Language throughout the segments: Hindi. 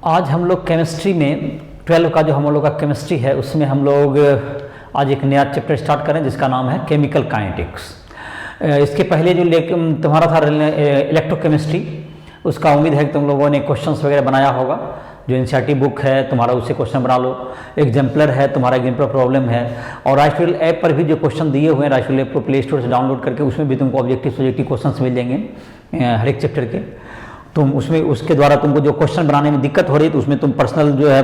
आज हम लोग केमिस्ट्री में 12 का जो हम लोग का केमिस्ट्री है उसमें हम लोग आज एक नया चैप्टर स्टार्ट करें जिसका नाम है केमिकल काइनेटिक्स। इसके पहले जो तुम्हारा था इलेक्ट्रोकेमिस्ट्री, उसका उम्मीद है कि तुम लोगों ने क्वेश्चंस वगैरह बनाया होगा। जो एनसीईआरटी बुक है तुम्हारा उससे क्वेश्चन बना लो, एग्जाम्पलर है तुम्हारा, एग्जाम्पलर प्रॉब्लम है, और राइसविल ऐप पर भी जो क्वेश्चन दिए हुए हैं राइसविल ऐप को प्ले स्टोर से डाउनलोड करके उसमें भी तुमको ऑब्जेक्टिव सब्जेक्टिव क्वेश्चंस मिल जाएंगे हर एक चैप्टर के। तुम उसमें उसके द्वारा तुमको जो क्वेश्चन बनाने में दिक्कत हो रही है तो उसमें तुम पर्सनल जो है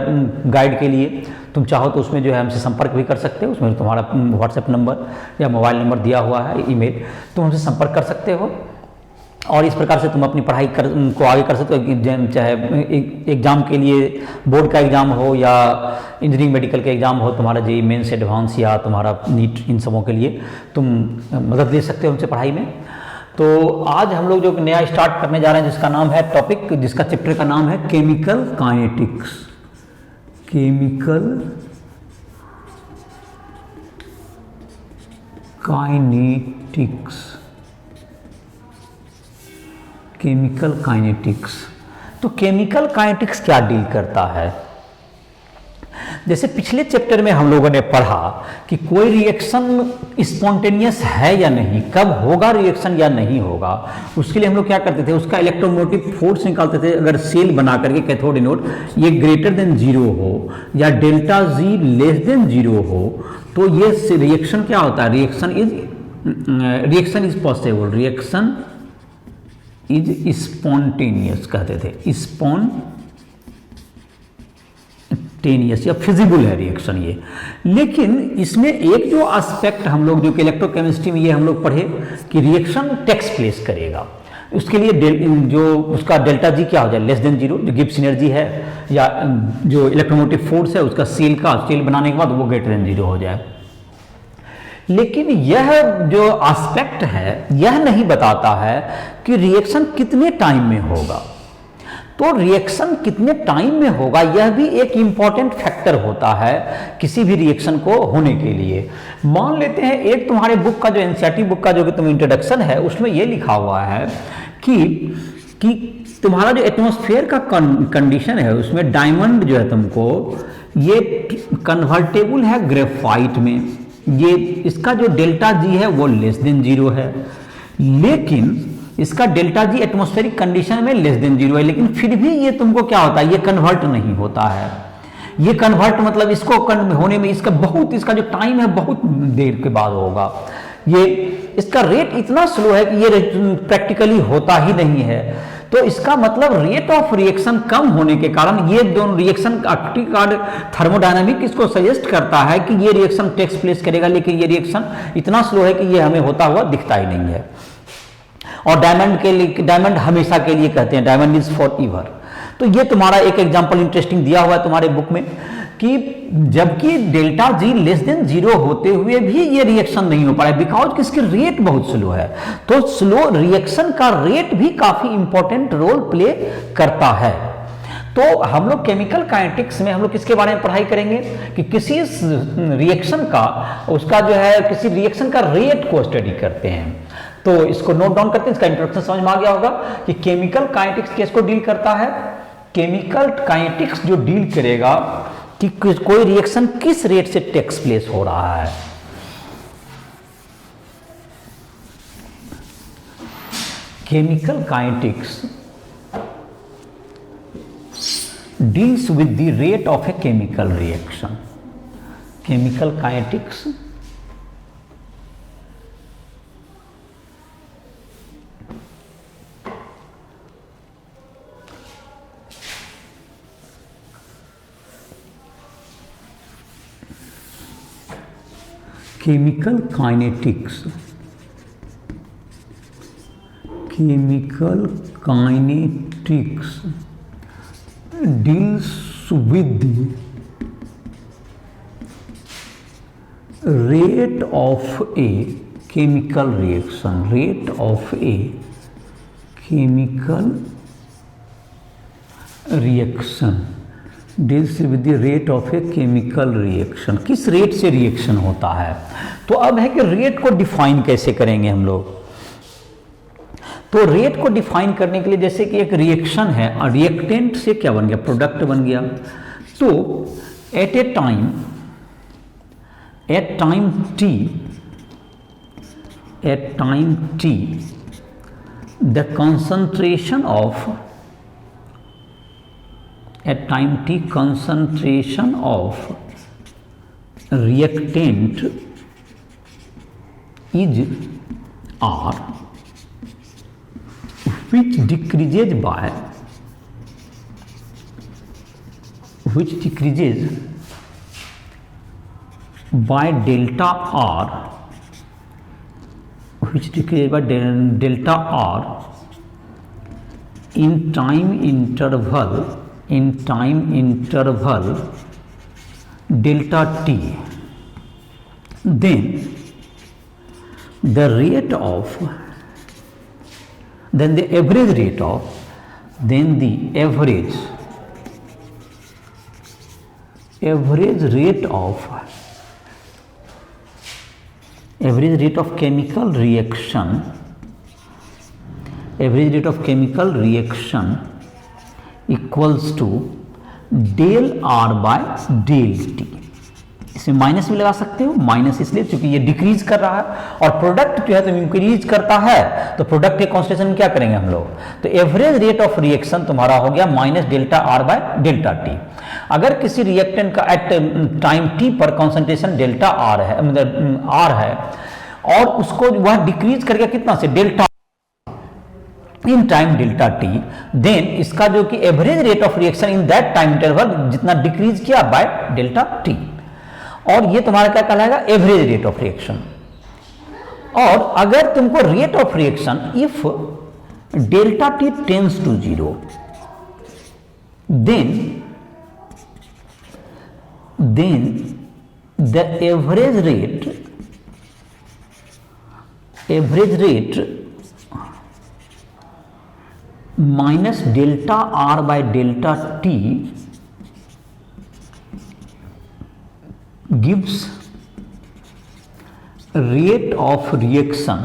गाइड के लिए तुम चाहो तो उसमें जो है हमसे संपर्क भी कर सकते हो। उसमें तुम्हारा व्हाट्सएप नंबर या मोबाइल नंबर दिया हुआ है, ईमेल, तुम हमसे संपर्क कर सकते हो और इस प्रकार से तुम अपनी पढ़ाई को आगे कर सकते हो। चाहे एग्ज़ाम के लिए बोर्ड का एग्ज़ाम हो या इंजीनियरिंग मेडिकल का एग्ज़ाम हो, तुम्हारा जेईई मेंस एडवांस या तुम्हारा नीट, इन सबों के लिए तुम मदद ले सकते हो हमसे पढ़ाई में। तो आज हम लोग जो नया स्टार्ट करने जा रहे हैं जिसका नाम है टॉपिक, जिसका चैप्टर का नाम है chemical kinetics. Chemical kinetics, chemical kinetics. तो केमिकल काइनेटिक्स क्या डील करता है? जैसे पिछले चैप्टर में हम लोगों ने पढ़ा कि कोई रिएक्शन स्पॉन्टेनियस है या नहीं, कब होगा रिएक्शन या नहीं होगा, उसके लिए हम लोग क्या करते थे, उसका इलेक्ट्रोमोटिव फोर्स निकालते थे। अगर सेल बना करके कैथोड एनोड ये ग्रेटर देन 0 हो या डेल्टा जी लेस देन 0 हो तो ये रिएक्शन क्या होता है, reaction is possible, reaction is spontaneous कहते थे, स्पॉन्टेनियस या फिजिबल है रिएक्शन ये। लेकिन इसमें एक जो एस्पेक्ट हम लोग जो कि इलेक्ट्रोकेमिस्ट्री में ये हम लोग पढ़े कि रिएक्शन टेक्स प्लेस करेगा, उसके लिए जो उसका डेल्टा जी क्या हो जाए, लेस देन 0, जो गिब्स एनर्जी है या जो इलेक्ट्रोमोटिव फोर्स है उसका सेल बनाने के बाद वो ग्रेटर देन 0 हो जाए। लेकिन यह जो एस्पेक्ट है यह नहीं बताता है कि रिएक्शन कितने टाइम में होगा। तो रिएक्शन कितने टाइम में होगा यह भी एक इंपॉर्टेंट फैक्टर होता है किसी भी रिएक्शन को होने के लिए। मान लेते हैं एक तुम्हारे बुक का जो एनसीईआरटी बुक का जो कि तुम इंट्रोडक्शन है उसमें यह लिखा हुआ है कि तुम्हारा जो एटमॉस्फेयर का कंडीशन है उसमें डायमंड जो है तुमको ये कन्वर्टेबल है ग्रेफाइट में, ये इसका जो डेल्टा जी है वो लेस देन 0 है, लेकिन इसका डेल्टा जी एटमॉस्फेरिक कंडीशन में लेस देन 0 है, लेकिन फिर भी ये तुमको क्या होता है, ये कन्वर्ट नहीं होता है। ये कन्वर्ट मतलब इसको होने में इसका जो टाइम है बहुत देर के बाद होगा। ये इसका रेट इतना स्लो है कि ये प्रैक्टिकली होता ही नहीं है। तो इसका मतलब रेट ऑफ रिएक्शन कम होने के कारण ये दोनों रिएक्शन थर्मोडायनामिक इसको सजेस्ट करता है कि ये रिएक्शन टेक्स प्लेस करेगा, लेकिन ये रिएक्शन इतना स्लो है कि ये हमें होता हुआ दिखता ही नहीं है। और डायमंड हमेशा के लिए कहते हैं, डायमंड इज फॉर एवर। तो ये तुम्हारा एक एग्जांपल इंटरेस्टिंग दिया हुआ है तुम्हारे बुक में कि जबकि डेल्टा जी लेस देन 0 होते हुए भी ये रिएक्शन नहीं हो पा रहा है बिकॉज इसकी रेट बहुत स्लो है। तो स्लो रिएक्शन का रेट भी काफी इंपॉर्टेंट रोल प्ले करता है। तो हम लोग केमिकल काइनेटिक्स में हम लोग किसके बारे में पढ़ाई करेंगे कि किसी रिएक्शन का उसका जो है किसी रिएक्शन का रेट को स्टडी करते हैं। तो इसको नोट डाउन करते हैं, इसका इंट्रोडक्शन समझ में आ गया होगा कि केमिकल काइनेटिक्स किसको डील करता है। केमिकल काइनेटिक्स जो डील करेगा कि कोई रिएक्शन किस रेट से टेक्स प्लेस हो रहा है। Chemical kinetics deals with the rate of a chemical reaction. Chemical kinetics chemical kinetics deals with the rate of a chemical reaction, rate of a chemical reaction deals with the rate of a chemical reaction, किस रेट से रिएक्शन होता है। तो अब है कि रेट को डिफाइन कैसे करेंगे हम लोग। तो रेट को डिफाइन करने के लिए जैसे कि एक रिएक्शन है और रिएक्टेंट से क्या बन गया, प्रोडक्ट बन गया। तो at a time t the concentration of reactant is R, which decreases by delta R, in time interval delta t, then the average rate of chemical reaction equals to del R by del T। इसमें माइनस भी लगा सकते हो, माइनस इसलिए क्योंकि ये डिक्रीज कर रहा है और प्रोडक्ट जो है तो इंक्रीज करता है, तो प्रोडक्ट के कॉन्सेंट्रेशन में क्या करेंगे हम लोग, तो एवरेज रेट ऑफ रिएक्शन तुम्हारा हो गया minus delta R by delta T. अगर किसी रिएक्टेंट का एट टाइम टी पर कॉन्सेंट्रेशन डेल्टा आर है, मतलब आर है, और उसको वह डिक्रीज करके कितना से delta in time delta t, then इसका जो कि average rate of reaction in that time interval जितना डिक्रीज किया बाय डेल्टा टी, और ये तुम्हारा क्या कहलाएगा, एवरेज रेट ऑफ रिएक्शन। और अगर तुमको rate of reaction if delta t tends to 0, then the average rate minus delta R by delta t gives rate of reaction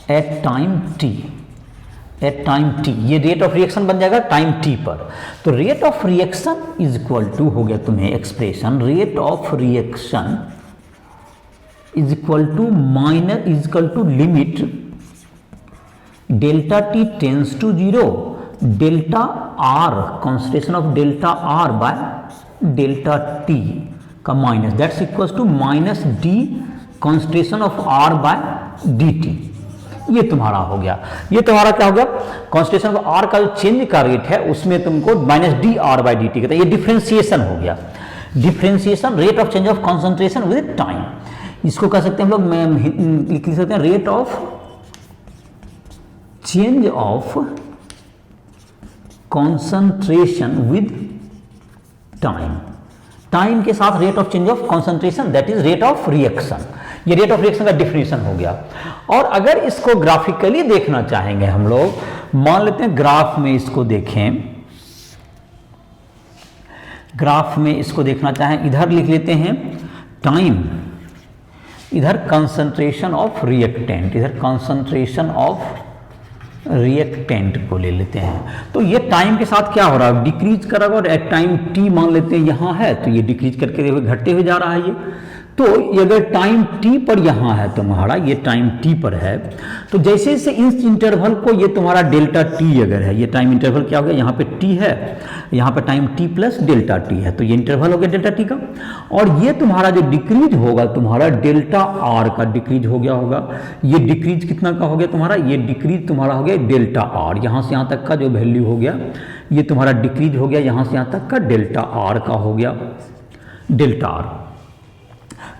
at time t, ये रेट ऑफ रिएक्शन बन जाएगा टाइम t पर। तो rate of reaction is equal to हो गया तुम्हें expression, rate of reaction is equal to limit delta t tends to 0 delta R, concentration of delta R by delta T का minus, that's equals to minus d concentration of R by d t. ये तुम्हारा हो गया, ये तुम्हारा क्या हो गया, कॉन्सेंट्रेशन ऑफ आर का जो चेंज का रेट है उसमें तुमको minus d R by d t कहता है, ये डिफ्रेंसिएशन हो गया, differentiation rate of change of concentration with time. इसको कह सकते हैं हम लोग, लिख सकते हैं rate of change of concentration with time के साथ rate of change of concentration, that is rate of reaction. ये रेट ऑफ रिएक्शन का डिफिनेशन हो गया। और अगर इसको ग्राफिकली देखना चाहेंगे हम लोग, मान लेते हैं ग्राफ में इसको देखें, ग्राफ में इसको देखना चाहें, इधर लिख लेते हैं टाइम, इधर कंसंट्रेशन ऑफ रिएक्टेंट, इधर कंसंट्रेशन ऑफ रिएक्टेंट को ले लेते हैं। तो ये टाइम के साथ क्या हो रहा है, डिक्रीज कर रहा है, और एट टाइम टी मान लेते हैं यहाँ है, तो ये डिक्रीज करके घटते हुए जा रहा है ये। तो अगर टाइम टी पर यहाँ है तुम्हारा, ये टाइम टी पर है, तो जैसे जैसे इस इंटरवल को, ये तुम्हारा डेल्टा टी अगर है, ये टाइम इंटरवल क्या हो गया, यहाँ पे टी है, यहाँ पे time T plus delta T है, तो ये इंटरवल हो गया डेल्टा टी का। और ये तुम्हारा जो डिक्रीज होगा तुम्हारा डेल्टा आर का डिक्रीज हो गया होगा, ये डिक्रीज कितना का हो गया तुम्हारा, ये डिक्रीज तुम्हारा हो गया डेल्टा आर, यहाँ से यहाँ तक का जो वैल्यू हो गया ये तुम्हारा डिक्रीज हो गया, यहाँ से यहाँ तक का डेल्टा आर का हो गया, डेल्टा आर।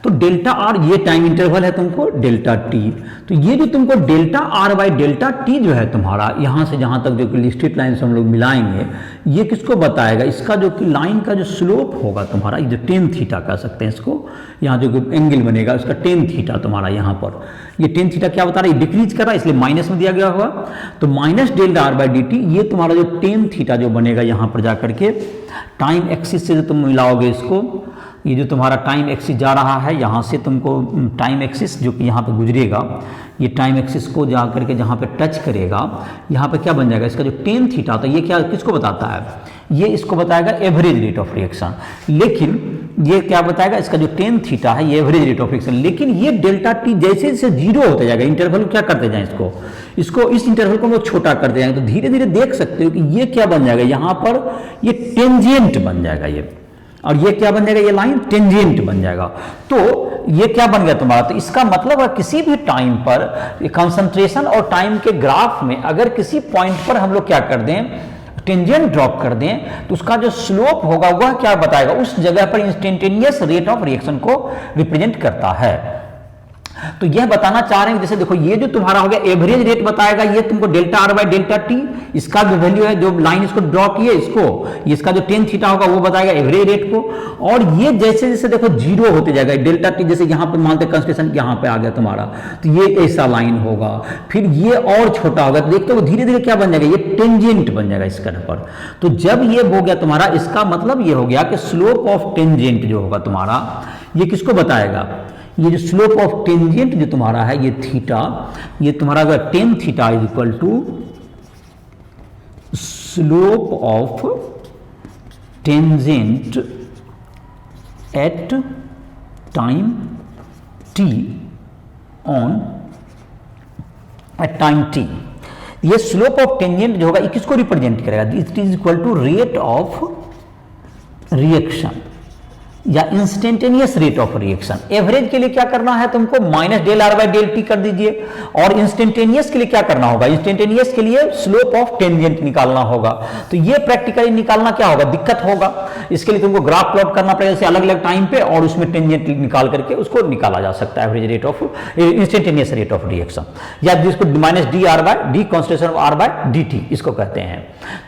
तो डेल्टा आर ये टाइम इंटरवल है तुमको डेल्टा टी, तो ये जो तुमको delta R by delta T जो है तुम्हारा, यहाँ से जहाँ तक जो स्ट्रेट लाइन से हम लोग मिलाएंगे, ये किसको बताएगा, इसका जो कि लाइन का जो स्लोप होगा तुम्हारा, ये जो टेन थीटा कह सकते हैं इसको, यहाँ जो एंगल बनेगा उसका टेन थीटा तुम्हारा यहाँ पर, ये टेन थीटा क्या बता रहा है, डिक्रीज कर रहा है इसलिए माइनस में दिया गया होगा, तो minus delta R by D t, ये तुम्हारा जो टेन थीटा जो बनेगा यहाँ पर जाकर के टाइम एक्सिस से जो तुम मिलाओगे इसको, ये जो तुम्हारा टाइम एक्सिस जा रहा है यहाँ से तुमको टाइम एक्सिस जो कि यहाँ पे गुजरेगा, ये टाइम एक्सिस को जा करके जहाँ पे टच करेगा यहाँ पे क्या बन जाएगा, इसका जो टेन थीटा होता है ये क्या किसको बताता है, ये इसको बताएगा एवरेज रेट ऑफ रिएक्शन। लेकिन ये क्या बताएगा, इसका जो टेन थीटा है ये एवरेज रेट ऑफ रिएक्शन। लेकिन ये डेल्टा टी जैसे जैसे जीरो होते जाएगा, इंटरवल क्या करते जाए इसको इस इंटरवल को हम लोग छोटा करते जाएंगे, तो धीरे धीरे देख सकते हो कि ये क्या बन जाएगा, यहाँ पर ये टेंजेंट बन जाएगा ये, और ये क्या बन जाएगा, ये लाइन टेंजेंट बन जाएगा। तो ये क्या बन गया तुम्हारा, तो इसका मतलब है किसी भी टाइम पर कंसंट्रेशन और टाइम के ग्राफ में अगर किसी पॉइंट पर हम लोग क्या कर दें, टेंजेंट ड्रॉप कर दें, तो उसका जो स्लोप होगा वह क्या बताएगा, उस जगह पर इंस्टेंटेनियस रेट ऑफ रिएक्शन को रिप्रेजेंट करता है। तो यह बताना चाह रहे हैं, जैसे देखो ये जो तुम्हारा हो गया एवरेज रेट बताएगा, ये तुमको delta R by delta T, इसका जो वैल्यू है जो लाइन इसको ड्रॉ किए इसको, इसका जो टेन थीटा होगा वो बताएगा एवरेज रेट को। और ये जैसे जैसे देखो जीरो होते जाएगा डेल्टा टी, जैसे यहाँ पे मानते कंसंट्रेशन यहाँ पे आ गया तुम्हारा, तो ये ऐसा लाइन होगा, फिर ये और छोटा होगा, तो देखते हो धीरे धीरे क्या बन जाएगा, ये टेंजेंट बन जाएगा इस कर्व पर। तो जब ये हो गया तुम्हारा, इसका मतलब ये हो गया कि स्लोप ऑफ टेंजेंट जो होगा तुम्हारा, ये किसको बताएगा, ये जो स्लोप ऑफ टेंजेंट जो तुम्हारा है ये थीटा, ये तुम्हारा अगर tan theta is equal to slope of tangent at time T on at time T. ये स्लोप ऑफ टेंजेंट जो होगा ये किसको रिप्रेजेंट करेगा, it is equal to rate of reaction या instantaneous rate of reaction. Average के लिए क्या करना है तुमको, minus del R by del T कर दीजिए, और इंस्टेंटेनियस के लिए क्या करना होगा, इंस्टेंटेनियस के लिए स्लोप ऑफ टेंजेंट निकालना होगा। तो ये प्रैक्टिकली निकालना क्या होगा, दिक्कत होगा, इसके लिए तुमको ग्राफ प्लॉट करना पड़ेगा जैसे अलग अलग टाइम पे, और उसमें टेंजेंट निकाल करके उसको निकाला जा सकता है average rate of instantaneous rate of reaction, या जिसको minus d R by d concentration of R by d t इसको कहते हैं।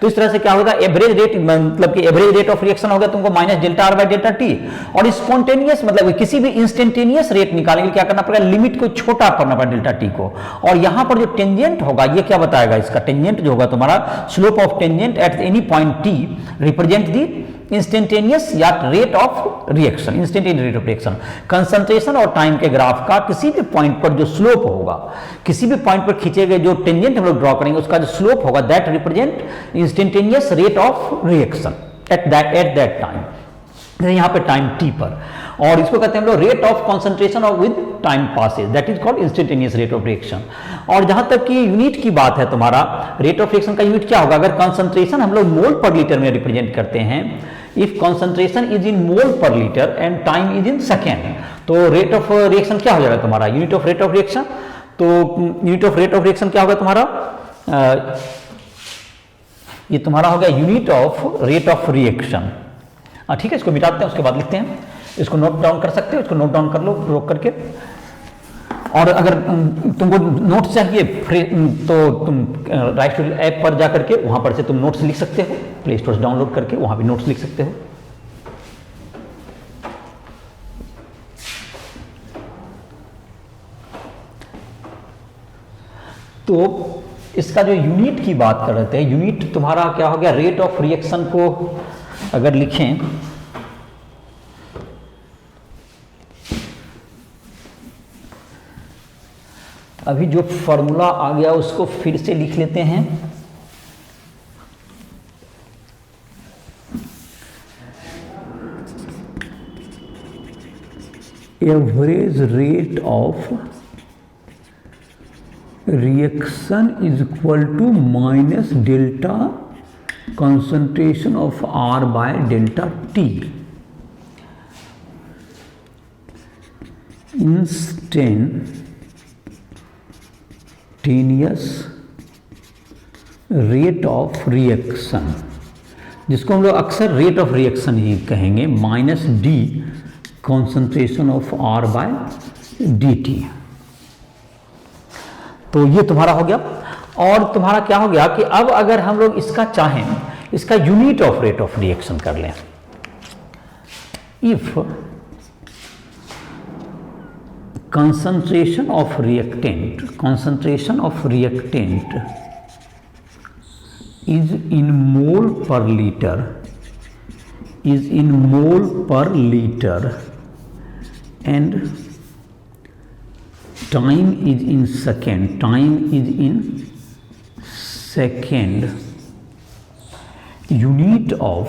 तो इस तरह से क्या होगा, एवरेज रेट मतलब कि एवरेज रेट ऑफ रिएक्शन होगा तुमको minus delta R by delta t, और स्पॉन्टेनियस मतलब किसी भी इंस्टेंटेनियस रेट निकालने के लिए क्या करना पड़ेगा, लिमिट को छोटा करना पड़ेगा डेल्टा टी को। और यहां पर जो टेंजेंट होगा ये क्या बताएगा, इसका टेंजेंट जो होगा तुम्हारा slope of tangent at any point T represent the instantaneous या rate of reaction, instantaneous rate of reaction. Concentration और टाइम के ग्राफ का किसी भी पॉइंट पर जो स्लोप होगा, किसी भी पॉइंट पर खींचे गए जो टेंजेंट हम लोग ड्रॉ करेंगे उसका जो स्लोप होगा that represent instantaneous rate of reaction at that time, यहाँ पे टाइम टी पर। और इसको कहते हैं हम लोग रेट ऑफ कंसंट्रेशन और with time passes, that is called instantaneous rate of reaction. और जहां तक कि यूनिट की बात है तुम्हारा, रेट ऑफ रिएक्शन का यूनिट क्या होगा, अगर कंसंट्रेशन हम लोग मोल पर लीटर में रिप्रेजेंट करते हैं, if concentration is in mole per litre and time is in second, तो रेट ऑफ रिएक्शन क्या हो जाएगा तुम्हारा, unit of rate of reaction. तो unit of rate of reaction क्या होगा तुम्हारा, ये तुम्हारा हो गया unit of rate of reaction. ठीक है, इसको मिटाते हैं उसके बाद लिखते हैं, इसको नोट डाउन कर सकते हो, इसको नोट डाउन कर लो रोक करके। और अगर तुमको नोट्स चाहिए तो तुम राइट ऐप पर जा करके वहां पर से तुम नोट्स लिख सकते हो, प्ले स्टोर से डाउनलोड करके वहां भी नोट्स लिख सकते हो। तो इसका जो यूनिट की बात कर रहे थे, यूनिट तुम्हारा क्या हो गया, रेट ऑफ रिएक्शन को अगर लिखें अभी जो फॉर्मूला आ गया उसको फिर से लिख लेते हैं। Average rate of reaction is equal to minus delta concentration of R by delta T, instantaneous rate of reaction, जिसको हम लोग अक्सर रेट ऑफ रिएक्शन ही कहेंगे, minus d concentration of R by dt। तो ये तुम्हारा हो गया। और तुम्हारा क्या हो गया कि अब अगर हम लोग इसका चाहें, इसका unit of rate of reaction कर लें, if concentration of reactant is in mole per liter is in mole per liter and time is in second. Time is in second. Unit of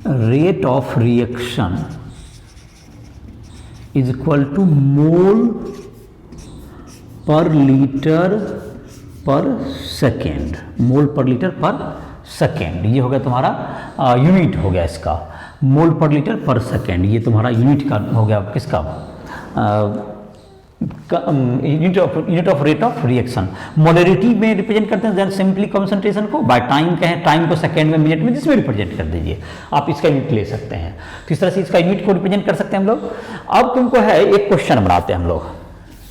rate of reaction is equal to mole per liter per second. Mole per litre पर सेकेंड, ये हो गया तुम्हारा यूनिट हो गया इसका. मोल पर लीटर पर सेकेंड, ये तुम्हारा यूनिट का हो गया किसका, unit of rate of reaction. Molarity में रिप्रेजेंट करते हैं सिंपली कंसंट्रेशन को. बाय टाइम कहें, टाइम को सेकेंड में, मिनट में, जिसमें रिप्रेजेंट कर दीजिए. आप इसका यूनिट ले सकते हैं. तो इस तरह से इसका यूनिट को रिप्रेजेंट कर सकते हैं हम लोग. अब तुमको है एक क्वेश्चन बनाते हैं हम लोग,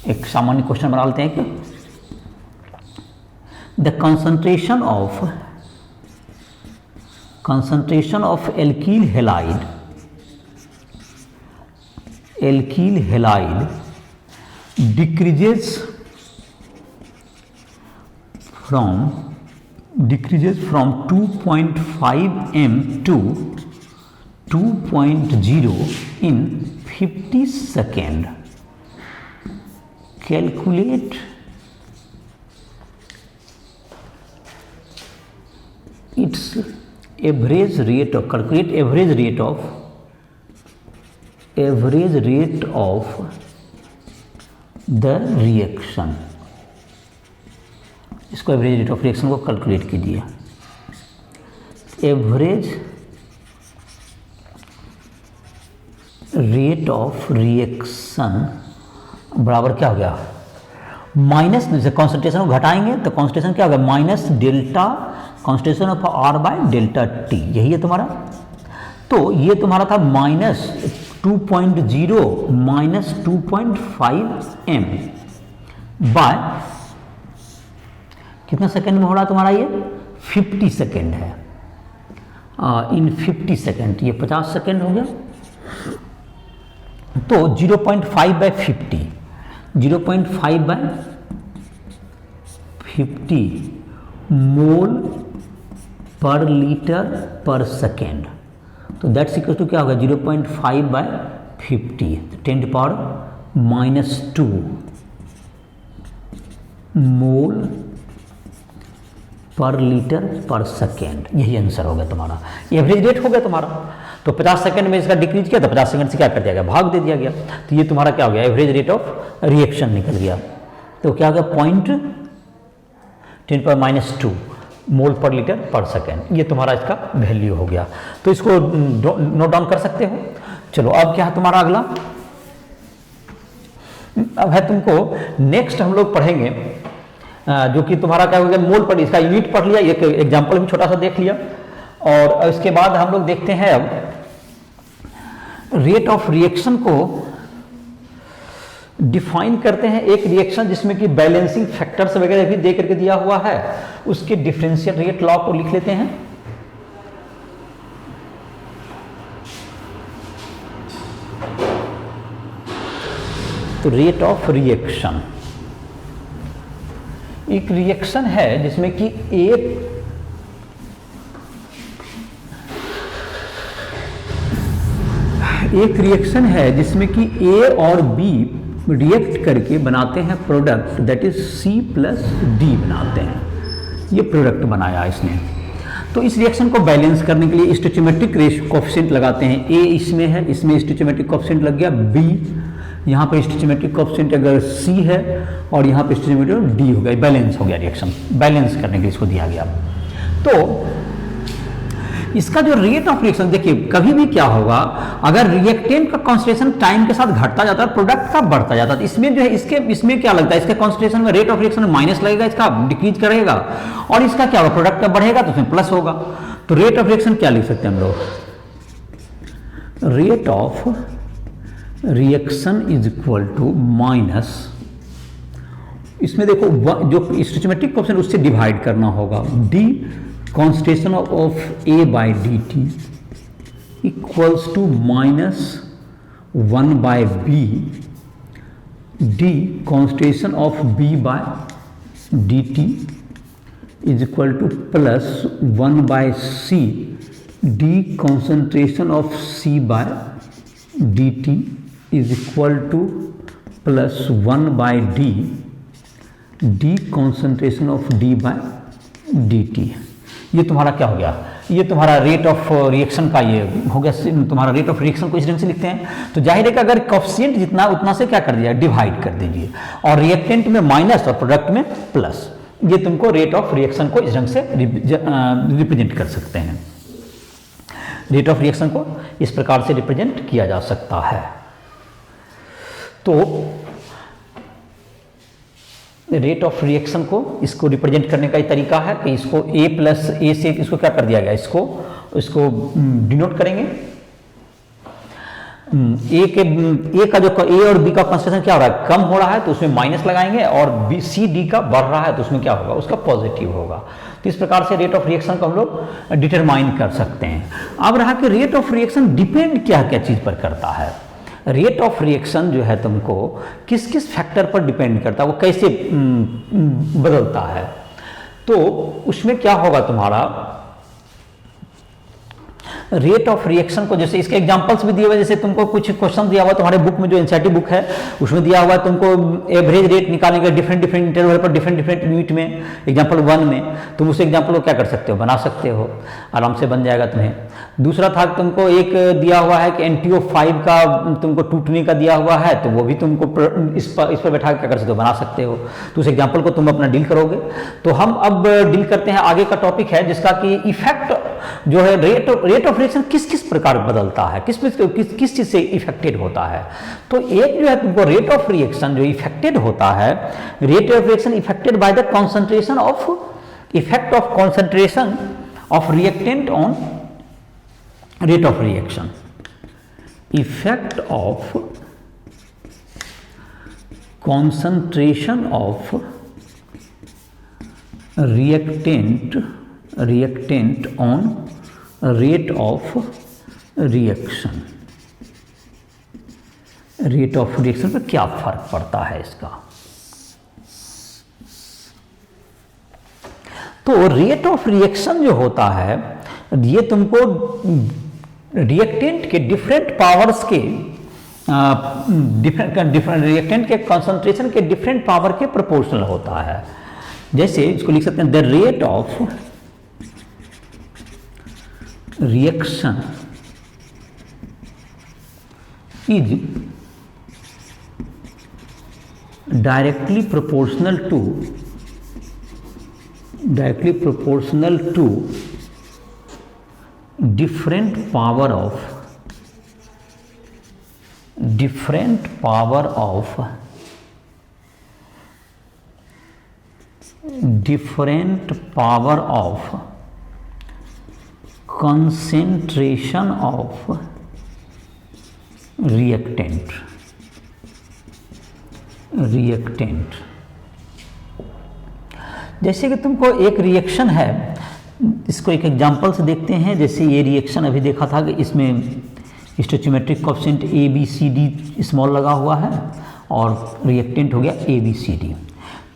एक सामान्य क्वेश्चन बना लेते हैं. The concentration of alkyl halide decreases from 2.5 m to 2.0 in 50 seconds. Calculate its average rate of the reaction. इसको एवरेज रेट ऑफ रिएक्शन को कैलकुलेट कीजिए. एवरेज रेट ऑफ रिएक्शन बराबर क्या हो गया, माइनस, जैसे कॉन्सेंट्रेशन को घटाएंगे तो कॉन्सेंट्रेशन क्या होगा, minus delta concentration of R by delta t. यही है तुम्हारा. तो ये तुम्हारा था माइनस 2.0 माइनस 2.5 m बाय कितना सेकेंड में हो रहा तुम्हारा, ये 50 सेकेंड है. इन 50 सेकेंड, ये 50 सेकेंड हो गया. तो 0.5 बाय 50, 0.5 बाय 50 मोल पर लीटर पर सेकेंड. तो दैट्स इक्वल टू क्या होगा, 0.5 बाय 50 10⁻⁻² मोल पर लीटर पर सेकेंड. यही आंसर हो गया तुम्हारा. एवरेज रेट हो गया तुम्हारा. तो 50 सेकेंड में इसका डिक्रीज किया तो 50 सेकेंड से क्या कर दिया गया, भाग दे दिया गया. तो ये तुम्हारा क्या हो गया, एवरेज रेट ऑफ रिएक्शन निकल गया. तो क्या हो गया, 0.10⁻² मोल पर लीटर पर सेकेंड. ये तुम्हारा इसका वैल्यू हो गया. तो इसको नोट डाउन कर सकते हो. चलो अब क्या है तुम्हारा अगला, अब है तुमको नेक्स्ट हम लोग पढ़ेंगे जो कि तुम्हारा क्या हो गया, मोल पर, इसका यूनिट पढ़ लिया, एक एग्जांपल भी छोटा सा देख लिया. और इसके बाद हम लोग देखते हैं अब रेट ऑफ रिएक्शन को डिफाइन करते हैं. एक रिएक्शन जिसमें कि बैलेंसिंग फैक्टर्स वगैरह भी दे करके दिया हुआ है, उसके डिफरेंशियल रेट लॉ को लिख लेते हैं. तो रेट ऑफ रिएक्शन एक रिएक्शन है जिसमें कि एक रिएक्शन है जिसमें कि ए और बी रिएक्ट करके बनाते हैं product, that is C plus D बनाते हैं. ये प्रोडक्ट बनाया इसने. तो इस रिएक्शन को बैलेंस करने के लिए स्टोइचोमेट्रिक कोएफिशिएंट लगाते हैं. ए इसमें है, इसमें स्टोइचोमेट्रिक कोएफिशिएंट लग गया. बी यहाँ पर स्टोइचोमेट्रिक कोएफिशिएंट अगर C है और यहाँ पर स्टोइचोमेट्रिक D हो गया, बैलेंस हो गया. रिएक्शन बैलेंस करने के लिए इसको दिया गया. तो इसका जो रेट ऑफ रिएक्शन देखिए, कभी भी क्या होगा, अगर रिएक्टेंट का कॉन्सेंट्रेशन टाइम के साथ घटता जाता है, प्रोडक्ट का बढ़ता जाता है. इसमें जो है इसमें क्या लगता है, इसके कॉन्सेंट्रेशन में रेट ऑफ रिएक्शन में माइनस लगेगा, इसका डिक्रीज करेगा. और इसका क्या होगा, प्रोडक्ट का बढ़ेगा तो उसमें प्लस होगा. तो रेट ऑफ रिएक्शन क्या लिख सकते हैं हम लोग, rate of reaction is equal to minus, इसमें देखो जो स्टोइचोमेट्रिक कोएफिशिएंट उससे डिवाइड करना होगा, d concentration of A by dt equals to minus 1 by B d concentration of B by dt is equal to +1/c d concentration of c by dt is equal to +1/d d concentration of d by dt। ये तुम्हारा क्या हो गया, ये तुम्हारा रेट ऑफ रिएक्शन का ये हो गया। तुम्हारा रेट ऑफ रिएक्शन को इस ढंग से लिखते हैं, तो जाहिर है कि अगर कोएफिशिएंट जितना उतना से क्या कर दिया, डिवाइड कर दीजिए, और रिएक्टेंट में माइनस और प्रोडक्ट में प्लस। ये तुमको रेट ऑफ रिएक्शन को इस ढंग से रिप्रेजेंट कर सकते हैं। रेट ऑफ रिएक्शन को इस प्रकार से रिप्रेजेंट किया जा सकता है। तो रेट ऑफ रिएक्शन को इसको रिप्रेजेंट करने का एक तरीका है कि इसको a से इसको क्या कर दिया गया, इसको डिनोट करेंगे। ए का जो ए और बी का कॉन्सेंट्रेशन क्या हो रहा है, कम हो रहा है तो उसमें माइनस लगाएंगे, और बी सी डी का बढ़ रहा है तो उसमें क्या होगा, उसका पॉजिटिव होगा। तो इस प्रकार से रेट ऑफ रिएक्शन को हम लोग डिटरमाइन कर सकते हैं। अब रहा कि रेट ऑफ रिएक्शन डिपेंड क्या क्या चीज़ पर करता है। रेट ऑफ रिएक्शन जो है तुमको किस किस फैक्टर पर डिपेंड करता है, वो कैसे बदलता है। तो उसमें क्या होगा, तुम्हारा रेट ऑफ रिएक्शन को, जैसे इसके एग्जांपल्स भी दिए हुए, जैसे तुमको कुछ क्वेश्चन दिया हुआ तुम्हारे बुक में, जो एनसीईआरटी बुक है उसमें दिया हुआ है तुमको एवरेज रेट निकालने का डिफरेंट इंटरवल पर डिफरेंट यूनिट में। एग्जांपल 1 में तुम उस एग्जांपल को क्या कर सकते हो, बना सकते हो, आराम से बन जाएगा तुम्हें। दूसरा था तुमको एक दिया हुआ है कि NTO5 का तुमको टूटने का दिया हुआ है, तो वो भी तुमको इस पर बैठा क्या कर सकते हो, बना सकते हो। तो उस एग्जाम्पल को तुम अपना डील करोगे। तो हम अब डील करते हैं, आगे का टॉपिक है जिसका कि इफेक्ट जो है रेट ऑफ रिएक्शन किस किस प्रकार बदलता है, किस चीज से इफेक्टेड होता है। तो एक जो है तुमको रेट ऑफ रिएक्शन जो इफेक्टेड होता है, rate of reaction affected by the concentration of effect of concentration of reactant on rate of reaction, effect of concentration of reactant on rate of reaction। Rate of reaction पर क्या फर्क पड़ता है इसका। तो रेट ऑफ रिएक्शन जो होता है, ये तुमको रिएक्टेंट के डिफरेंट पावर्स के डिफरेंट रिएक्टेंट के कंसंट्रेशन के डिफरेंट पावर के प्रोपोर्शनल होता है। जैसे इसको लिख सकते हैं, the rate of reaction is directly proportional to different power of concentration of reactant। जैसे कि तुमको एक रिएक्शन है, इसको एक एग्जांपल से देखते हैं। जैसे ये रिएक्शन अभी देखा था कि इसमें स्टोइचियोमेट्रिक कोएफिशिएंट ABCD स्मॉल लगा हुआ है और रिएक्टेंट हो गया ABCD।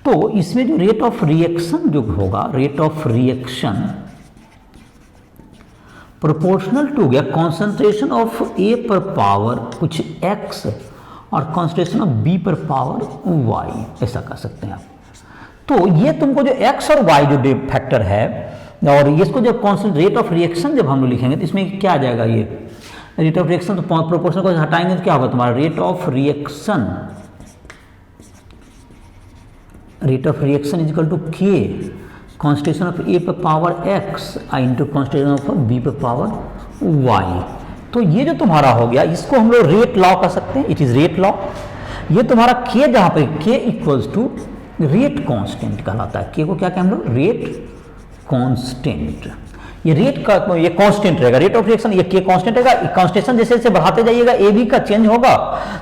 तो इसमें जो रेट ऑफ रिएक्शन जो होगा, rate of reaction proportional to गया कॉन्सेंट्रेशन ऑफ A पर पावर कुछ X और कॉन्सेंट्रेशन ऑफ B पर पावर Y, ऐसा कर सकते हैं आप। तो ये तुमको जो X और Y जो फैक्टर है, और इसको जब कॉन्स्टेंट रेट ऑफ रिएक्शन जब हम लोग लिखेंगे तो इसमें क्या आ जाएगा, ये रेट ऑफ रिएक्शन, तो प्रोपोर्शनल को हटाएंगे तो क्या होगा तुम्हारा rate of reaction is equal to K constant of A पर power X into constant of B पर पावर Y। तो ये जो तुम्हारा हो गया, इसको हम लोग रेट लॉ कर सकते हैं, इट इज रेट लॉ। ये तुम्हारा K जहां पे K equals to rate constant कहलाता है। K को क्या कहें हम लोग, रेट कांस्टेंट। ये रेट का ये कांस्टेंट रहेगा, रेट ऑफ रिएक्शन ये K कांस्टेंट रहेगा। कांस्टेंट जैसे जैसे बढ़ाते जाइएगा AB का चेंज होगा,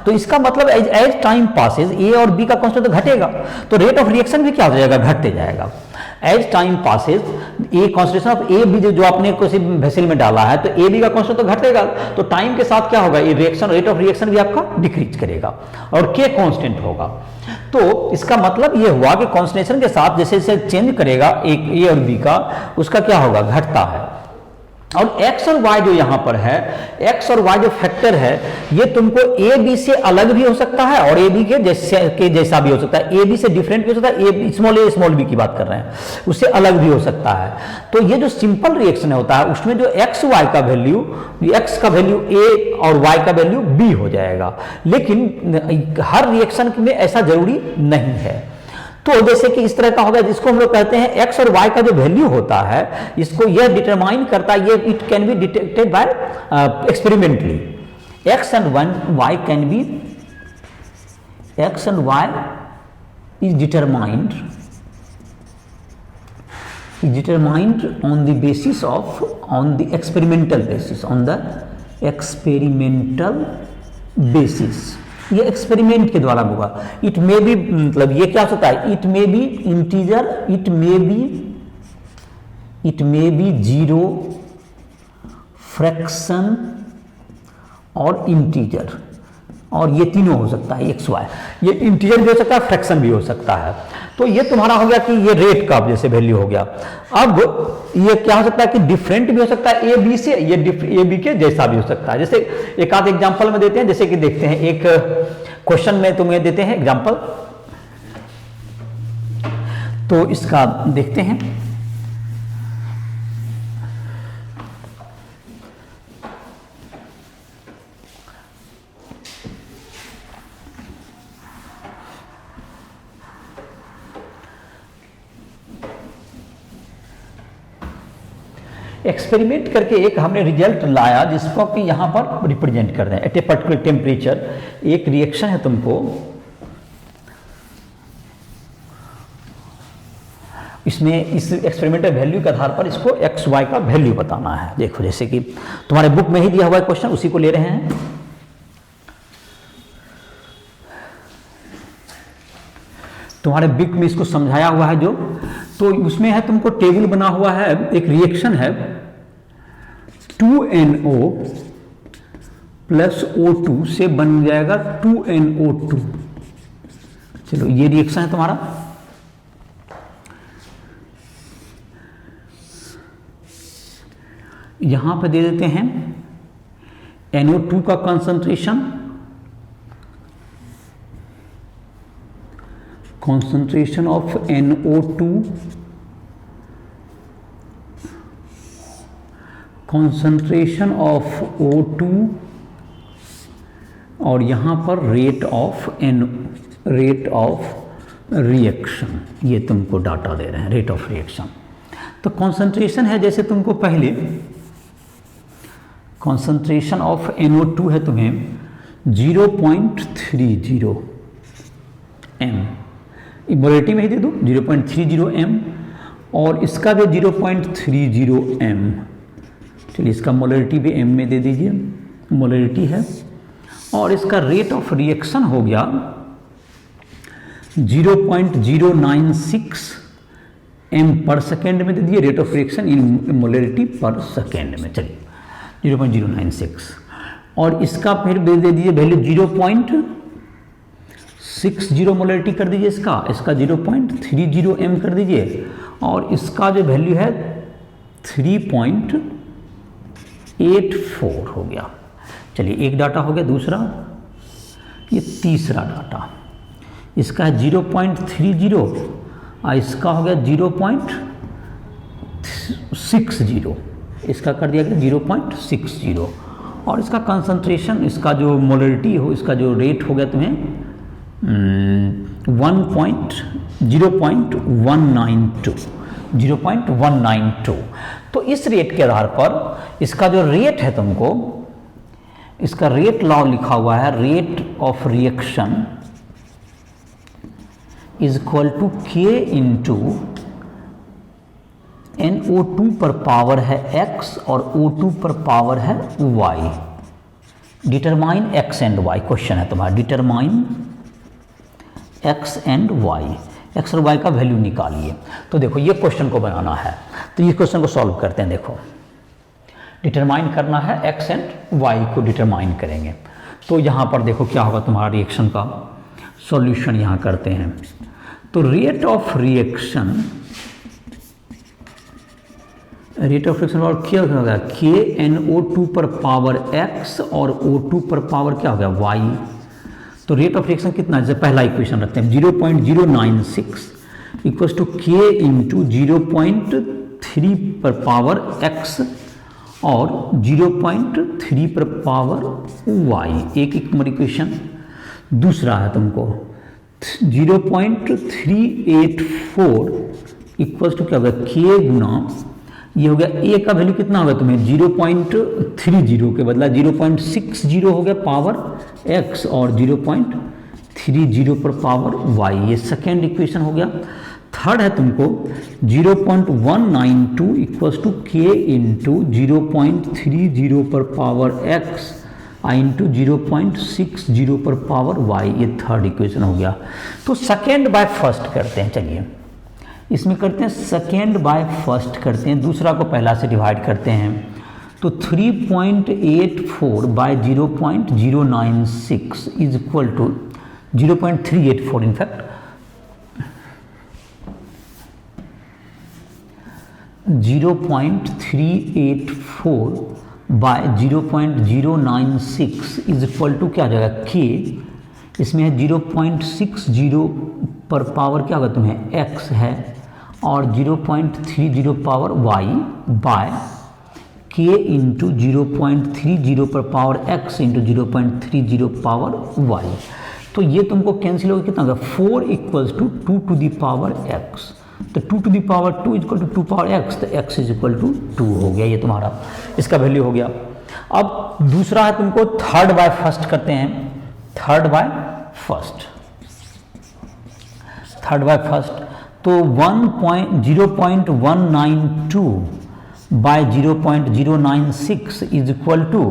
तो इसका मतलब एज टाइम पासेज A और B का कांस्टेंट तो घटेगा, तो रेट ऑफ रिएक्शन भी क्या हो जाएगा, घटते जाएगा। As time passes a concentration of A B जो आपने किसी वेसल में डाला है, तो ए बी का कांस्टेंट तो घटेगा, तो टाइम के साथ क्या होगा, ये रिएक्शन रेट ऑफ रिएक्शन भी आपका डिक्रीज करेगा और के कांस्टेंट होगा। तो इसका मतलब ये हुआ कि कॉन्सेंट्रेशन के साथ जैसे जैसे चेंज करेगा एक ए और बी का, उसका क्या होगा, घटता है। और x और y जो यहाँ पर है, x और y जो फैक्टर है, ये तुमको ए बी से अलग भी हो सकता है और ए बी के जैसा भी हो सकता है, ए बी से डिफरेंट भी हो सकता है, ए स्मॉल बी की बात कर रहे हैं, उससे अलग भी हो सकता है। तो ये जो सिंपल रिएक्शन होता है उसमें जो x y का वैल्यू, x का वैल्यू a और y का वैल्यू b हो जाएगा, लेकिन हर रिएक्शन में ऐसा जरूरी नहीं है। तो जैसे कि इस तरह का होगा जिसको हम लोग कहते हैं x और y का जो वैल्यू होता है, इसको यह डिटरमाइन करता है, ये it can be detected by experimentally. x and y can be, x and y is determined on the basis of, on the experimental basis, ये एक्सपेरिमेंट के द्वारा होगा। इट मे बी, मतलब ये क्या होता है, it may be integer, it may be zero, fraction और इंटीजर, और ये तीनों हो सकता है एक्स वाई, ये इंटीजर भी हो सकता है, फ्रैक्शन भी हो सकता है। तो ये तुम्हारा हो गया कि ये रेट का जैसे वैल्यू हो गया। अब ये क्या हो सकता है कि डिफरेंट भी हो सकता है ए बी से, ये ए बी के जैसा भी हो सकता है। जैसे एक आध एग्जांपल में देते हैं, जैसे कि देखते हैं एक क्वेश्चन में तुम्हें देते हैं एग्जांपल, तो इसका देखते हैं। एक्सपेरिमेंट करके एक हमने रिजल्ट लाया जिसको कि यहाँ पर रिप्रेजेंट कर रहे हैं। एट ए पर्टिकुलर टेम्परेचर एक रिएक्शन है, तुमको इसमें इस एक्सपेरिमेंटल वैल्यू के आधार पर इसको एक्स वाई का वैल्यू बताना है। देखो जैसे कि तुम्हारे बुक में ही दिया हुआ है क्वेश्चन, उसी को ले रहे हैं। तुम्हारे बुक में इसको समझाया हुआ है जो, तो उसमें है तुमको टेबल बना हुआ है, एक रिएक्शन है 2NO प्लस O2 से बन जाएगा 2NO2। चलो ये रिएक्शन है तुम्हारा। यहां पर दे देते हैं NO2 का concentration, concentration of NO2, concentration of O2, और यहाँ पर रेट ऑफ रिएक्शन, ये तुमको डाटा दे रहे हैं रेट ऑफ रिएक्शन। तो कॉन्सेंट्रेशन है, जैसे तुमको पहले कॉन्सेंट्रेशन ऑफ NO2 है तुम्हें 0.30 m, मोलेरिटी में ही दे दो 0.30 m, और इसका भी 0.30 m। चलिए इसका मोलेरिटी भी m में दे दीजिए, मोलेरिटी है। और इसका रेट ऑफ रिएक्शन हो गया 0.096 m पर सेकेंड में दे दिए, रेट ऑफ रिएक्शन इन मोलेरिटी पर सेकेंड में। चलिए 0.096, और इसका फिर दे दीजिए वैल्यू 0.60 मोलेरिटी कर दीजिए, इसका 0.30 m कर दीजिए, और इसका जो वैल्यू है 3.84 हो गया। चलिए एक डाटा हो गया। दूसरा, ये तीसरा डाटा, इसका है 0.30 और इसका हो गया 0.60, इसका कर दिया गया 0.60, और इसका कंसंट्रेशन, इसका जो मोलेरिटी हो, इसका जो रेट हो गया तुम्हें 0.192। तो इस रेट के आधार पर इसका जो रेट है तुमको, इसका रेट लॉ लिखा हुआ है, rate of reaction is equal to K into NO2 पर पावर है x और O2 पर पावर है y। Determine x and y, question है तुम्हारा, determine x and y, x और y का वैल्यू निकालिए। तो देखो ये क्वेश्चन को बनाना है, तो ये क्वेश्चन को सॉल्व करते हैं। देखो डिटरमाइन करना है, x एंड y को डिटरमाइन करेंगे। तो यहाँ पर देखो क्या होगा तुम्हारा रिएक्शन का, सॉल्यूशन यहाँ करते हैं। तो रेट ऑफ रिएक्शन और क्या होगा KNO2 पर पावर x और O2 पर पावर क्या हो गया y। तो रेट ऑफ रिएक्शन कितना है, जैसे पहला इक्वेशन रखते हैं 0.096 इक्वल्स टू K इंटू 0.3 पर पावर x और 0.3 पर पावर y, एक नंबर इक्वेशन। दूसरा है तुमको 0.384 इक्वल्स टू क्या होगा K गुना, ये हो गया a का वैल्यू कितना होगा तुम्हें 0.30 के बदला 0.60 हो गया पावर x और 0.30 पर पावर y, ये सेकेंड इक्वेशन हो गया। थर्ड है तुमको 0.192 इक्वल्स टू K इंटू 0.30 पर पावर x इंटू 0.60 पर पावर y, ये थर्ड इक्वेशन हो गया। तो सेकेंड बाय फर्स्ट करते हैं, चलिए इसमें करते हैं सेकेंड बाय फर्स्ट करते हैं, दूसरा को पहला से डिवाइड करते हैं। तो 3.84 by 0.096 is equal to 0.384 in fact 0.384 by 0.096 is equal to क्या आ जाएगा K, इसमें है 0.60 पर पावर क्या होगा तुम्हें x है और 0.30 power y by K into 0.30 पर power x into 0.30 power y। तो ये तुमको कैंसिल होगा, कितना होगा 4 equals to 2 to the power x। तो 2 to the power 2 equal to 2 power x, तो x इज इक्वल टू 2 हो गया, ये तुम्हारा इसका वैल्यू हो गया। अब दूसरा है तुमको थर्ड बाय फर्स्ट करते हैं, थर्ड बाय फर्स्ट तो 0.192 बाय 0.096 इज इक्वल टू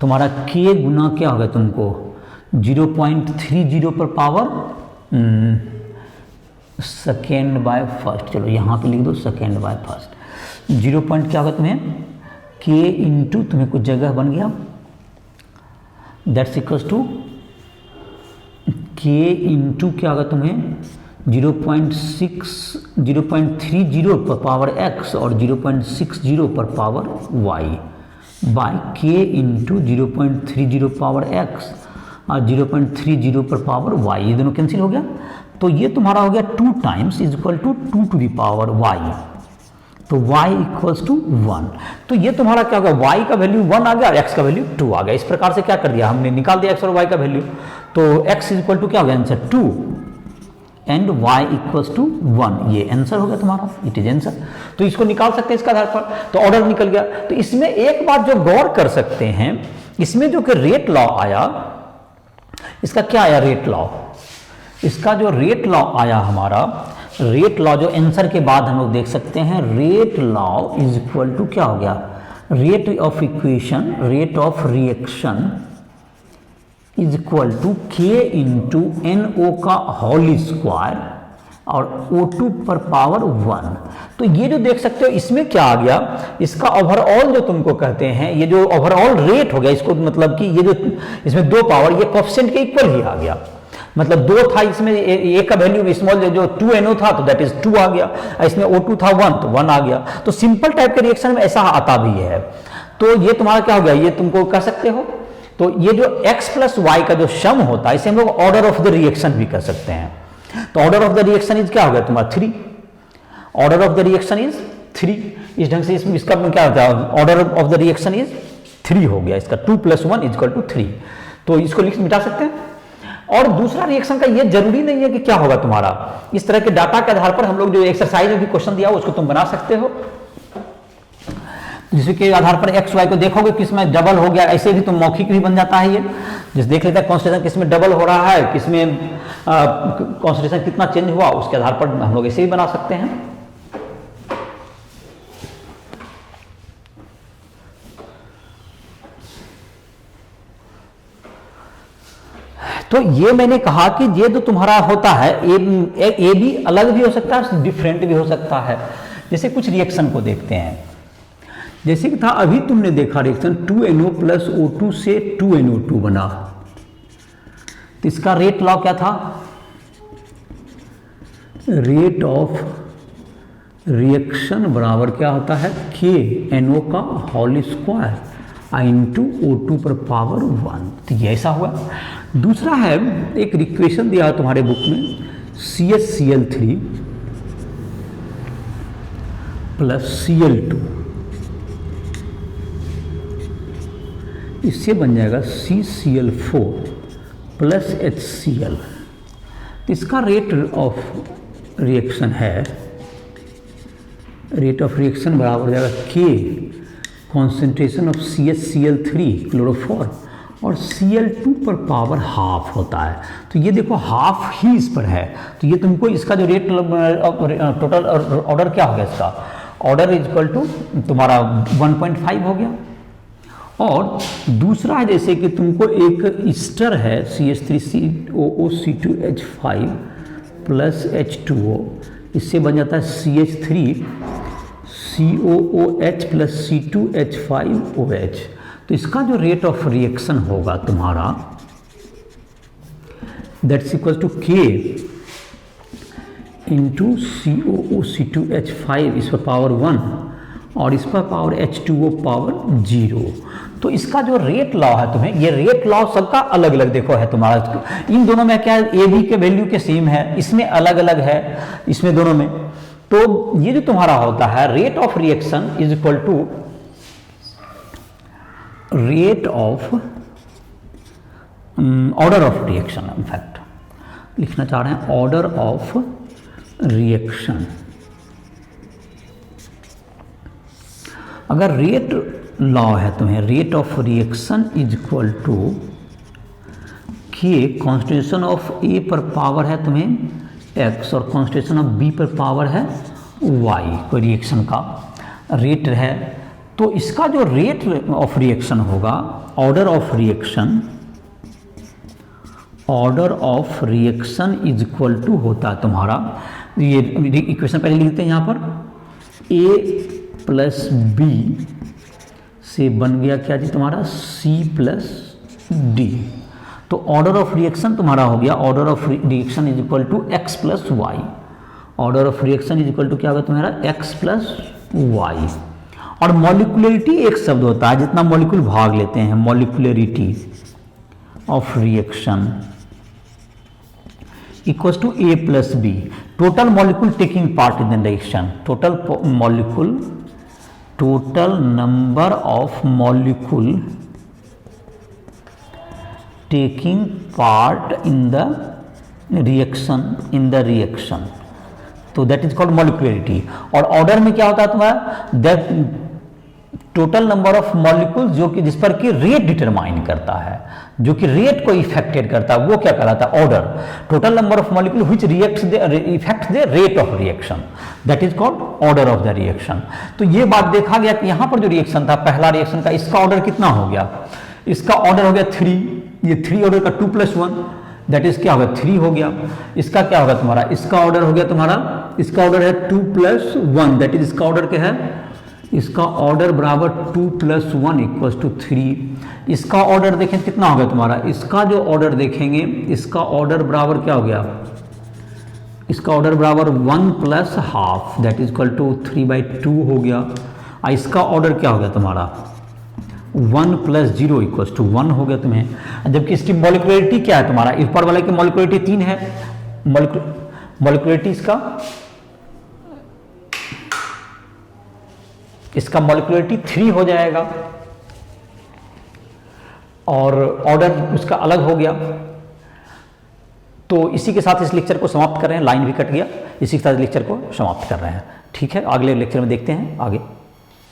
तुम्हारा K गुना क्या होगा तुमको 0.30 पर पावर सेकेंड बाय फर्स्ट, चलो यहाँ पे लिख दो सेकेंड बाय फर्स्ट 0 पॉइंट क्या होगा तुम्हें K इंटू तुम्हें कुछ जगह बन गया that's equals to K into क्या होगा तुम्हें 0.30 पर पावर x और 0.60 पर power y by K into 0.30 power x और 0.30 पर पावर y, ये दोनों कैंसिल हो गया। तो ये तुम्हारा हो गया 2 times is equal to 2 to the power y, तो y इक्वल्स टू 1। तो ये तुम्हारा क्या होगा y का वैल्यू 1 आ गया और x का वैल्यू 2 आ गया। इस प्रकार से क्या कर दिया हमने, निकाल दिया x और y का वैल्यू। तो x इज इक्वल टू क्या हो गया answer 2 and y equals to 1, ये आंसर हो गया तुम्हारा, इट इज आंसर। तो इसको निकाल सकते हैं इसका आधार पर, तो ऑर्डर निकल गया। तो इसमें एक बात जो गौर कर सकते हैं, इसमें जो कि रेट लॉ आया, इसका क्या आया रेट लॉ, इसका जो रेट लॉ आया हमारा, रेट लॉ जो आंसर के बाद हम लोग देख सकते हैं, rate law is equal to क्या हो गया rate of equation, rate of reaction is equal to K into NO का होल स्क्वायर और O2 पर पावर 1। तो ये जो देख सकते हो इसमें क्या आ गया, इसका ओवरऑल जो तुमको कहते हैं, ये जो ओवरऑल रेट हो गया, इसको मतलब कि ये जो इसमें 2 पावर ये कोएफिशिएंट के इक्वल ही आ गया, मतलब 2 था इसमें, ए का वैल्यू स्मॉल जो 2NO था तो दैट इज 2 आ गया, इसमें O2 था 1 तो 1 आ गया। तो सिंपल टाइप के रिएक्शन में ऐसा आता भी है। तो ये तुम्हारा क्या हो गया, ये तुमको कह सकते हो। तो ये जो x प्लस वाई का जो सम होता है, इसे हम लोग ऑर्डर ऑफ द रिएक्शन भी कर सकते हैं। तो order of the reaction is क्या हो गया तुम्हारा 3, order of the reaction is 3। इस ढंग से इसका क्या होता है, order of the reaction is 3 हो गया, इसका 2 + 1 = 3। तो इसको मिटा सकते हैं। और दूसरा रिएक्शन का ये जरूरी नहीं है कि क्या होगा तुम्हारा, इस तरह के डाटा के आधार पर हम लोग जो एक्सरसाइज में भी क्वेश्चन दिया उसको तुम बना सकते हो, जिसके आधार पर एक्स वाई को देखोगे किसमें डबल हो गया, ऐसे भी तुम मौखिक भी बन जाता है ये, जैसे देख लेते हैं कॉन्सेंट्रेशन किसमें डबल हो रहा है, किसमें कॉन्सेंट्रेशन कितना चेंज हुआ, उसके आधार पर हम लोग ऐसे भी बना सकते हैं। तो ये मैंने कहा कि ये जो तुम्हारा होता है ए भी अलग भी हो सकता है, डिफरेंट भी हो सकता है। जैसे कुछ रिएक्शन को देखते हैं, जैसे कि था अभी तुमने देखा रिएक्शन 2NO + O2 से 2NO2 बना, तो इसका रेट लॉ क्या था रेट ऑफ रिएक्शन बराबर क्या होता है, के NO का होल स्क्वायर इंटू O2 पर पावर 1। तो ये ऐसा हुआ। दूसरा है, एक इक्वेशन दिया है तुम्हारे बुक में, CaCl3 प्लस Cl2, इससे बन जाएगा CCl4 प्लस HCl। इसका रेट ऑफ रिएक्शन है, रेट ऑफ रिएक्शन बराबर हो जाएगा के कॉन्सेंट्रेशन ऑफ CaCl3 क्लोरोफॉर और Cl2 पर पावर हाफ होता है। तो ये देखो हाफ ही इस पर है, तो ये तुमको इसका जो रेट टोटल ऑर्डर क्या हो गया, इसका ऑर्डर इक्वल टू तुम्हारा 1.5 हो गया। और दूसरा है जैसे कि तुमको एक ईस्टर है CH3COO(C2H5 प्लस H2O, इससे बन जाता है CH3COOH प्लस C2H5OH। तो इसका जो रेट ऑफ रिएक्शन होगा तुम्हारा that's equal to K into COOC2H5 इस पर पावर 1 और इस पर पावर H2O पावर 0। तो इसका जो रेट लॉ है तुम्हें, ये रेट लॉ सबका अलग अलग देखो है तुम्हारा, इन दोनों में क्या है, ए बी के वैल्यू के सेम है, इसमें अलग अलग है, इसमें दोनों में। तो ये जो तुम्हारा होता है rate of reaction is equal to rate of order of reaction, in fact लिखना चाह रहे हैं ऑर्डर ऑफ रिएक्शन। अगर रेट लॉ है तुम्हें, rate of reaction is equal to K concentration of A पर पावर है तुम्हें x और कॉन्सेंट्रेशन ऑफ बी पर पावर है y, कोई रिएक्शन का रेट है। तो इसका जो रेट ऑफ रिएक्शन होगा, order of reaction, order of reaction is equal to होता है तुम्हारा, ये इक्वेशन पहले लिखते हैं यहाँ पर, a प्लस बी से बन गया क्या जी तुम्हारा C प्लस डी। तो ऑर्डर ऑफ रिएक्शन तुम्हारा हो गया, order of reaction is equal to x plus Y, order of reaction is equal to क्या होगा तुम्हारा x प्लस वाई। और मॉलिक्युलरिटी एक शब्द होता है, जितना मॉलिक्यूल भाग लेते हैं, molecularity of reaction equals to a plus B, total molecule taking part in the reaction, total molecule, total number of molecule taking part in the reaction, तो that is called molecularity। और ऑर्डर में क्या होता है तुम्हारा, that total number of molecule जो कि जिस पर कि रेट डिटरमाइन करता है, जो कि रेट को इफेक्टेड करता है, वो क्या कहलाता है order. Total number of molecule which reacts effect the rate of reaction, that is called order of the reaction. तो ये बात देखा गया कि यहाँ पर जो रिएक्शन था पहला रिएक्शन का, इसका ऑर्डर कितना हो गया, इसका ऑर्डर हो गया 3, ये 3 ऑर्डर का 2 + 1 दैट इज क्या होगा 3 हो गया। इसका क्या होगा तुम्हारा, इसका ऑर्डर हो गया तुम्हारा, इसका ऑर्डर है 2 + 1 दैट इज इसका ऑर्डर क्या है, इसका ऑर्डर बराबर 2 + 1 = 3। इसका ऑर्डर देखें कितना हो गया तुम्हारा, इसका जो ऑर्डर देखेंगे, इसका ऑर्डर बराबर क्या हो गया, इसका ऑर्डर बराबर 1 + ½ दैट इज इक्वल टू 3/2 हो गया। और इसका ऑर्डर क्या हो गया तुम्हारा 1 + 0 = 1 हो गया तुम्हें। जबकि इसकी मॉलिक्युलरिटी क्या है तुम्हारा, ऊपर वाले की मॉलिक्युलरिटी 3 है, मॉलिक्युलरिटी इसका मॉलिक्युलरिटी 3 हो जाएगा और ऑर्डर उसका अलग हो गया। तो इसी के साथ इस लेक्चर को समाप्त कर रहे हैं, लाइन भी कट गया, इसी के साथ लेक्चर को समाप्त कर रहे हैं। ठीक है, अगले लेक्चर में देखते हैं आगे।